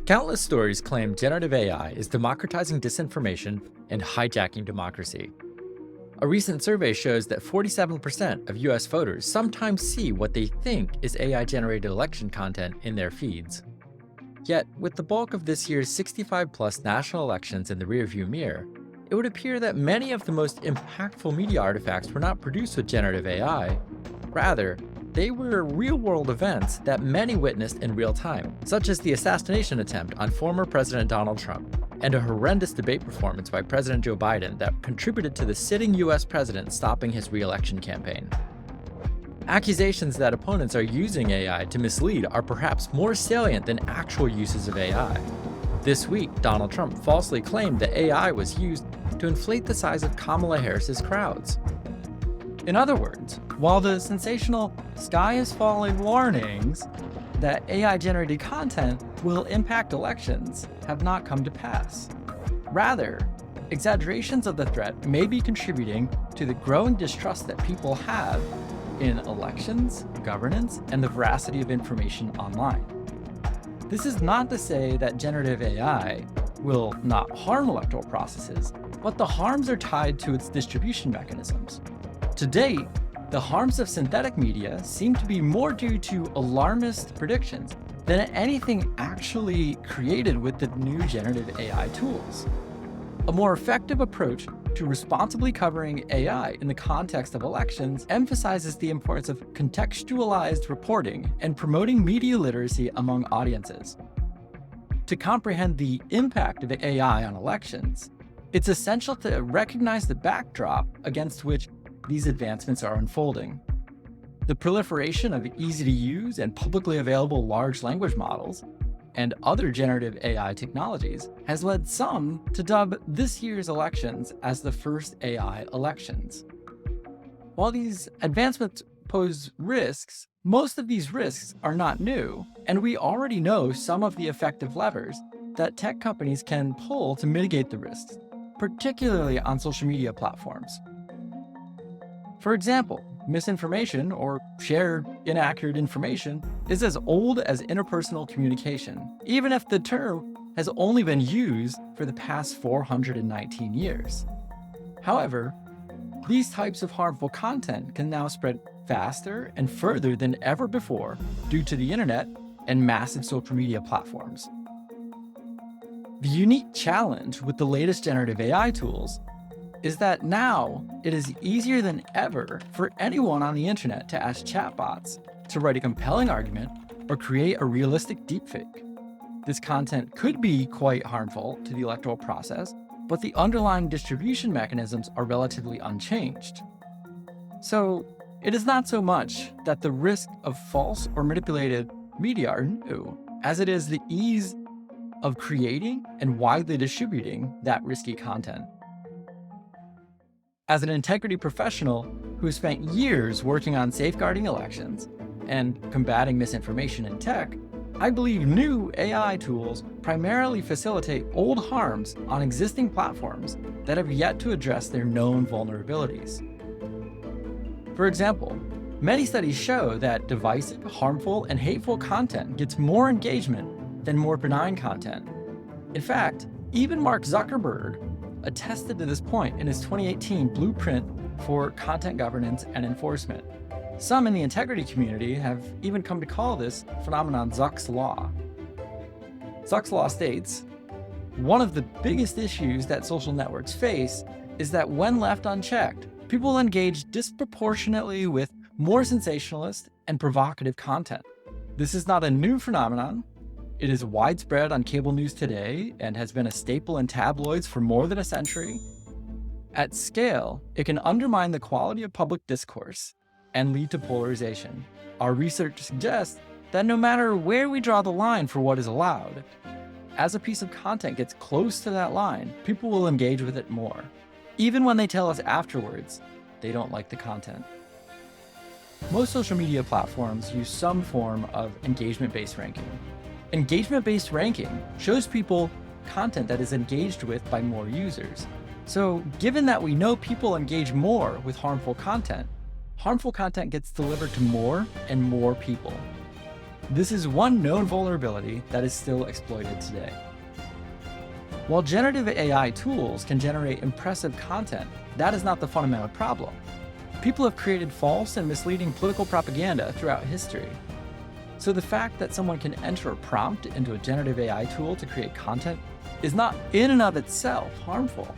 Countless stories claim generative AI is democratizing disinformation and hijacking democracy. A recent survey shows that 47% of US voters sometimes see what they think is AI-generated election content in their feeds. Yet, with the bulk of this year's 65-plus national elections in the rearview mirror, it would appear that many of the most impactful media artifacts were not produced with generative AI. Rather, they were real-world events that many witnessed in real time, such as the assassination attempt on former President Donald Trump, and a horrendous debate performance by President Joe Biden that contributed to the sitting US president stopping his re-election campaign. Accusations that opponents are using AI to mislead are perhaps more salient than actual uses of AI. This week, Donald Trump falsely claimed that AI was used to inflate the size of Kamala Harris's crowds. In other words, while the sensational "sky is falling" warnings that AI-generated content will impact elections have not come to pass. Rather, exaggerations of the threat may be contributing to the growing distrust that people have in elections, governance, and the veracity of information online. This is not to say that generative AI will not harm electoral processes, but the harms are tied to its distribution mechanisms. To date, the harms of synthetic media seem to be more due to alarmist predictions than anything actually created with the new generative AI tools. A more effective approach to responsibly covering AI in the context of elections emphasizes the importance of contextualized reporting and promoting media literacy among audiences. To comprehend the impact of AI on elections, it's essential to recognize the backdrop against which these advancements are unfolding. The proliferation of easy-to-use and publicly available large language models and other generative AI technologies has led some to dub this year's elections as the first AI elections. While these advancements pose risks, most of these risks are not new, and we already know some of the effective levers that tech companies can pull to mitigate the risks, particularly on social media platforms. For example, misinformation or shared inaccurate information is as old as interpersonal communication, even if the term has only been used for the past 419 years. However, these types of harmful content can now spread faster and further than ever before due to the internet and massive social media platforms. The unique challenge with the latest generative AI tools is that now it is easier than ever for anyone on the internet to ask chatbots to write a compelling argument or create a realistic deepfake. This content could be quite harmful to the electoral process, but the underlying distribution mechanisms are relatively unchanged. So it is not so much that the risk of false or manipulated media are new, as it is the ease of creating and widely distributing that risky content. As an integrity professional who has spent years working on safeguarding elections and combating misinformation in tech, I believe new AI tools primarily facilitate old harms on existing platforms that have yet to address their known vulnerabilities. For example, many studies show that divisive, harmful, and hateful content gets more engagement than more benign content. In fact, even Mark Zuckerberg attested to this point in his 2018 Blueprint for Content Governance and Enforcement. Some in the integrity community have even come to call this phenomenon Zuck's Law. Zuck's Law states, "One of the biggest issues that social networks face is that when left unchecked, people engage disproportionately with more sensationalist and provocative content. This is not a new phenomenon. It is widespread on cable news today and has been a staple in tabloids for more than a century. At scale, it can undermine the quality of public discourse and lead to polarization. Our research suggests that no matter where we draw the line for what is allowed, as a piece of content gets close to that line, people will engage with it more, even when they tell us afterwards they don't like the content." Most social media platforms use some form of engagement-based ranking. Engagement-based ranking shows people content that is engaged with by more users. So, given that we know people engage more with harmful content gets delivered to more and more people. This is one known vulnerability that is still exploited today. While generative AI tools can generate impressive content, that is not the fundamental problem. People have created false and misleading political propaganda throughout history. So the fact that someone can enter a prompt into a generative AI tool to create content is not in and of itself harmful.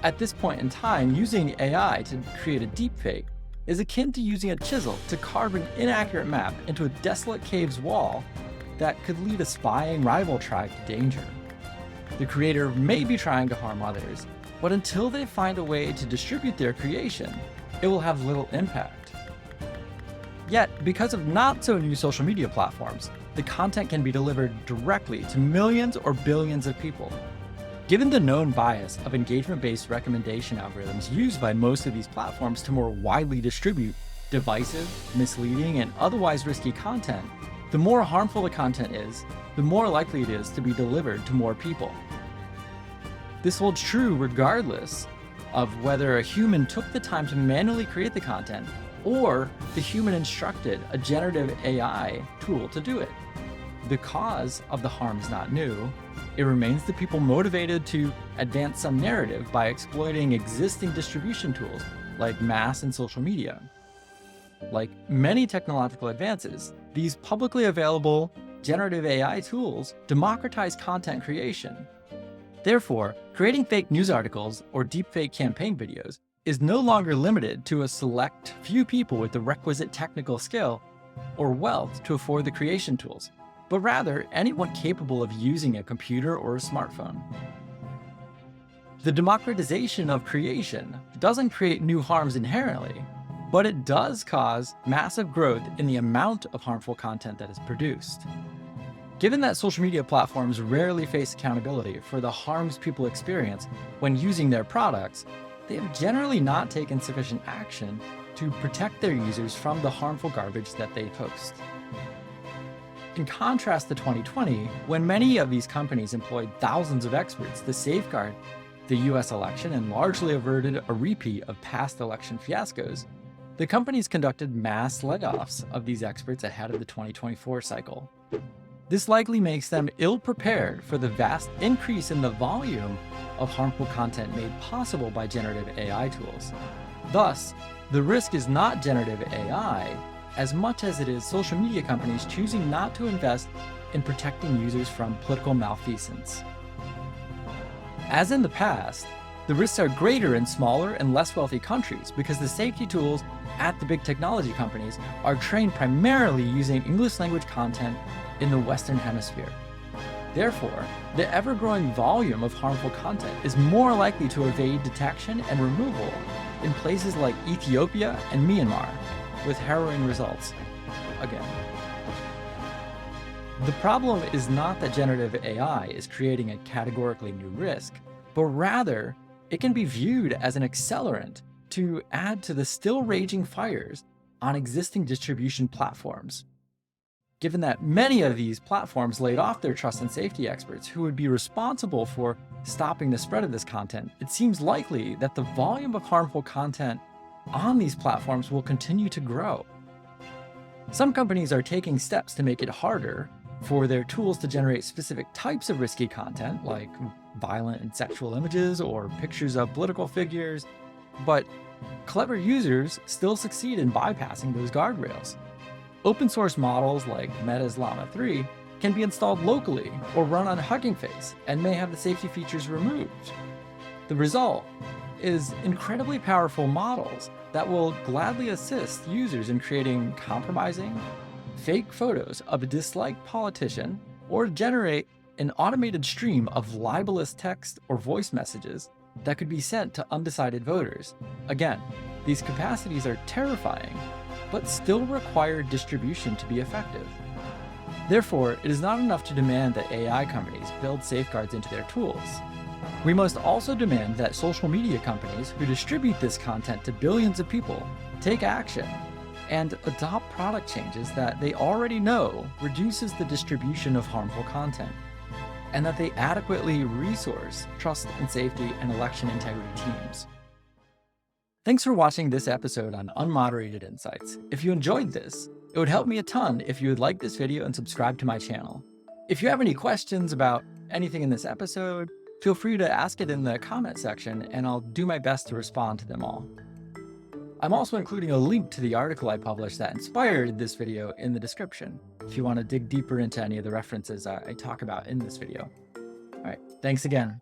At this point in time, using AI to create a deepfake is akin to using a chisel to carve an inaccurate map into a desolate cave's wall that could lead a spying rival tribe to danger. The creator may be trying to harm others, but until they find a way to distribute their creation, it will have little impact. Yet, because of not-so-new social media platforms, the content can be delivered directly to millions or billions of people. Given the known bias of engagement-based recommendation algorithms used by most of these platforms to more widely distribute divisive, misleading, and otherwise risky content, the more harmful the content is, the more likely it is to be delivered to more people. This holds true regardless of whether a human took the time to manually create the content or the human instructed a generative AI tool to do it. The cause of the harm is not new. It remains the people motivated to advance some narrative by exploiting existing distribution tools like mass and social media. Like many technological advances, these publicly available generative AI tools democratize content creation. Therefore, creating fake news articles or deepfake campaign videos is no longer limited to a select few people with the requisite technical skill or wealth to afford the creation tools, but rather anyone capable of using a computer or a smartphone. The democratization of creation doesn't create new harms inherently, but it does cause massive growth in the amount of harmful content that is produced. Given that social media platforms rarely face accountability for the harms people experience when using their products, they have generally not taken sufficient action to protect their users from the harmful garbage that they post. In contrast to 2020, when many of these companies employed thousands of experts to safeguard the US election and largely averted a repeat of past election fiascos, the companies conducted mass layoffs of these experts ahead of the 2024 cycle. This likely makes them ill-prepared for the vast increase in the volume of harmful content made possible by generative AI tools. Thus, the risk is not generative AI as much as it is social media companies choosing not to invest in protecting users from political malfeasance. As in the past, the risks are greater in smaller and less wealthy countries because the safety tools at the big technology companies are trained primarily using English language content in the Western Hemisphere. Therefore, the ever-growing volume of harmful content is more likely to evade detection and removal in places like Ethiopia and Myanmar, with harrowing results, again. The problem is not that generative AI is creating a categorically new risk, but rather it can be viewed as an accelerant to add to the still raging fires on existing distribution platforms. Given that many of these platforms laid off their trust and safety experts who would be responsible for stopping the spread of this content, it seems likely that the volume of harmful content on these platforms will continue to grow. Some companies are taking steps to make it harder for their tools to generate specific types of risky content, like violent and sexual images or pictures of political figures, but clever users still succeed in bypassing those guardrails. Open source models like Meta's Llama 3 can be installed locally or run on Hugging Face and may have the safety features removed. The result is incredibly powerful models that will gladly assist users in creating compromising, fake photos of a disliked politician or generate an automated stream of libelous text or voice messages that could be sent to undecided voters. Again, these capacities are terrifying, but still require distribution to be effective. Therefore, it is not enough to demand that AI companies build safeguards into their tools. We must also demand that social media companies who distribute this content to billions of people take action and adopt product changes that they already know reduces the distribution of harmful content, and that they adequately resource trust and safety and election integrity teams. Thanks for watching this episode on Unmoderated Insights. If you enjoyed this, It would help me a ton if you would like this video and subscribe to my channel. If you have any questions about anything in this episode, feel free to ask it in the comment section and I'll do my best to respond to them all. I'm also including a link to the article I published that inspired this video in the description, if you want to dig deeper into any of the references I talk about in this video. All right, thanks again.